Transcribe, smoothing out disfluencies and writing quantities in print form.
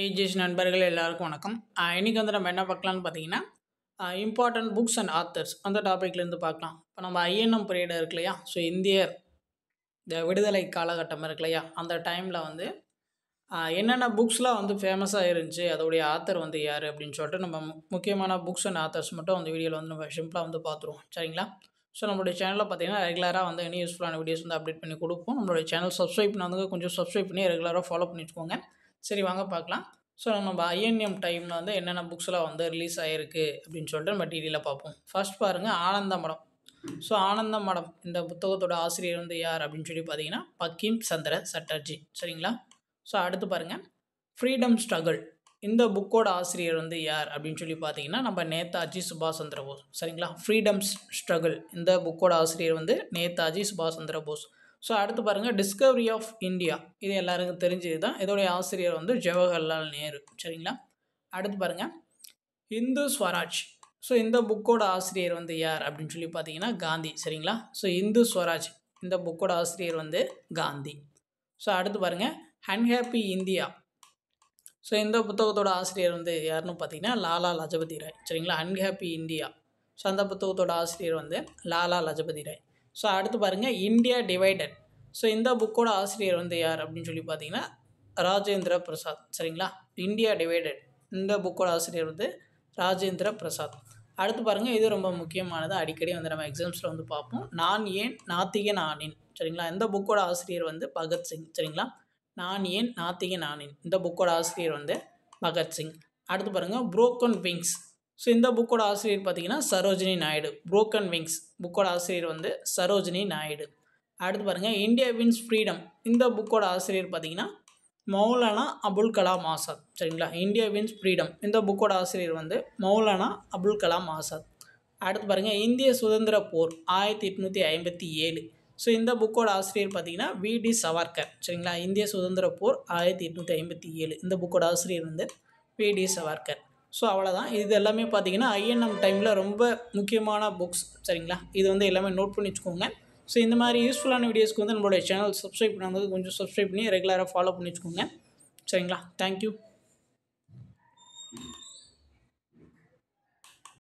AGS நண்பர்கள் எல்லாருக்கும் வணக்கம். இன்றைக்கி வந்து நம்ம என்ன பார்க்கலான்னு பார்த்தீங்கன்னா, இம்பார்ட்டன்ட் புக்ஸ் அண்ட் ஆத்தர்ஸ் அந்த டாப்பிக்லேருந்து பார்க்கலாம். இப்போ நம்ம ஐஎன்எம் பீரியட் இருக்கு இல்லையா, ஸோ இந்திய இந்த விடுதலை காலகட்டம் இருக்கு இல்லையா, அந்த டைமில் வந்து என்னென்ன புக்ஸ்லாம் வந்து ஃபேமஸாக இருந்துச்சு, அதோடைய ஆத்தர் வந்து யார் அப்படின்னு சொல்லிட்டு நம்ம முக்கியமான புக்ஸ் அண்ட் ஆத்தர்ஸ் மட்டும் அந்த வீடியோவில் வந்து நம்ம சிம்பிளாக வந்து பார்த்துருவோம். சரிங்களா? ஸோ நம்மளுடைய சேனலில் பார்த்தீங்கன்னா ரெகுலராக வந்து என்ன யூஸ்ஃபுல்லான வீடியோஸ் வந்து அப்டேட் பண்ணி கொடுப்போம். நம்மளுடைய சேனல் சப்ஸ்கிரைப் பண்ணாதவங்க கொஞ்சம் சப்ஸ்கிரைப் பண்ணி ரெகுலராக ஃபாலோ பண்ணி வச்சுக்கோங்க. சரி, வாங்க பார்க்கலாம். ஸோ நம்ம ஐஎன்எம் டைமில் வந்து என்னென்ன புக்ஸ்லாம் வந்து ரிலீஸ் ஆகிருக்கு அப்படின்னு சொல்லிட்டு நம்ம டீட்டெயிலாக பார்ப்போம். ஃபர்ஸ்ட் பாருங்கள், ஆனந்த மடம். ஸோ ஆனந்த மடம் இந்த புத்தகத்தோட ஆசிரியர் வந்து யார் அப்படின்னு சொல்லி பார்த்தீங்கன்னா பங்கிம் சந்திர சட்டர்ஜி. சரிங்களா? ஸோ அடுத்து பாருங்கள், ஃப்ரீடம் ஸ்ட்ரகிள். இந்த புக்கோட ஆசிரியர் வந்து யார் அப்படின்னு சொல்லி பார்த்தீங்கன்னா நம்ம நேதாஜி சுபாஷ் சந்திர போஸ். சரிங்களா? ஃப்ரீடம் ஸ்ட்ரகிள் இந்த புக்கோட ஆசிரியர் வந்து நேதாஜி சுபாஷ் சந்திர போஸ். ஸோ அடுத்து பாருங்கள், டிஸ்கவரி ஆஃப் இந்தியா. இது எல்லாருக்கும் தெரிஞ்சது தான். இதோடைய ஆசிரியர் வந்து ஜவஹர்லால் நேரு. சரிங்களா? அடுத்து பாருங்கள், இந்து ஸ்வராஜ். ஸோ இந்த புக்கோட ஆசிரியர் வந்து யார் அப்படின்னு சொல்லி பார்த்தீங்கன்னா காந்தி. சரிங்களா? ஸோ இந்து ஸ்வராஜ் இந்த புக்கோட ஆசிரியர் வந்து காந்தி. ஸோ அடுத்து பாருங்கள், அன்ஹாப்பி இந்தியா. ஸோ இந்த புத்தகத்தோட ஆசிரியர் வந்து யாருன்னு பார்த்தீங்கன்னா லாலா லஜபதி ராய். சரிங்களா? Unhappy India. ஸோ அந்த புத்தகத்தோட ஆசிரியர் வந்து லாலா லஜபதி ராய். ஸோ அடுத்து பாருங்கள், இந்தியா டிவைடட். ஸோ இந்த புக்கோட ஆசிரியர் வந்து யார் அப்படின்னு சொல்லி பார்த்தீங்கன்னா ராஜேந்திர பிரசாத். சரிங்களா? இந்தியா டிவைடட் இந்த புக்கோட ஆசிரியர் வந்து ராஜேந்திர பிரசாத். அடுத்து பாருங்கள், இது ரொம்ப முக்கியமானது, அடிக்கடி வந்து நம்ம எக்ஸாம்ஸில் வந்து பார்ப்போம். நான் ஏன் நாத்திகன் ஆனேன். சரிங்களா? இந்த புக்கோட ஆசிரியர் வந்து பகத்சிங். சரிங்களா? நான் ஏன் நாத்திகன் ஆனேன் இந்த புக்கோட ஆசிரியர் வந்து பகத்சிங். அடுத்து பாருங்கள், புரோக்கன் விங்ஸ். ஸோ இந்த புக்கோட ஆசிரியர் பார்த்தீங்கன்னா சரோஜினி நாயுடு. புரோக்கன் விங்ஸ் புக்கோட ஆசிரியர் வந்து சரோஜினி நாயுடு. அடுத்து பாருங்கள், இந்தியா வின்ஸ் ஃப்ரீடம். இந்த புக்கோட ஆசிரியர் பார்த்தீங்கன்னா மௌலானா அபுல் கலாம் ஆசாத். சரிங்களா? இந்தியா வின்ஸ் ஃப்ரீடம் இந்த புக்கோட ஆசிரியர் வந்து மௌலானா அபுல் கலாம் ஆசாத். அடுத்து பாருங்கள், இந்திய சுதந்திர போர் 1857. ஸோ இந்த புக்கோட ஆசிரியர் பார்த்தீங்கன்னா விடி சவார்கர். சரிங்களா? இந்திய சுதந்திர போர் 1857 இந்த புக்கோட ஆசிரியர் வந்து விடி சவார்கர். ஸோ அவ்வளோதான். இது எல்லாமே பார்த்தீங்கன்னா ஐஎன்எம் டைமில் ரொம்ப முக்கியமான புக்ஸ். சரிங்களா? இது வந்து எல்லாமே நோட் பண்ணி வச்சுக்கோங்க. ஸோ இந்த மாதிரி யூஸ்ஃபுல்லான வீடியோஸ்க்கு வந்து நம்மளுடைய சேனல் சப்ஸ்கிரைப் பண்ணும்போது கொஞ்சம் சப்ஸ்கிரைப் பண்ணி ரெகுலராக ஃபாலோ பண்ணி வச்சுக்கோங்க. சரிங்களா? தேங்க்யூ.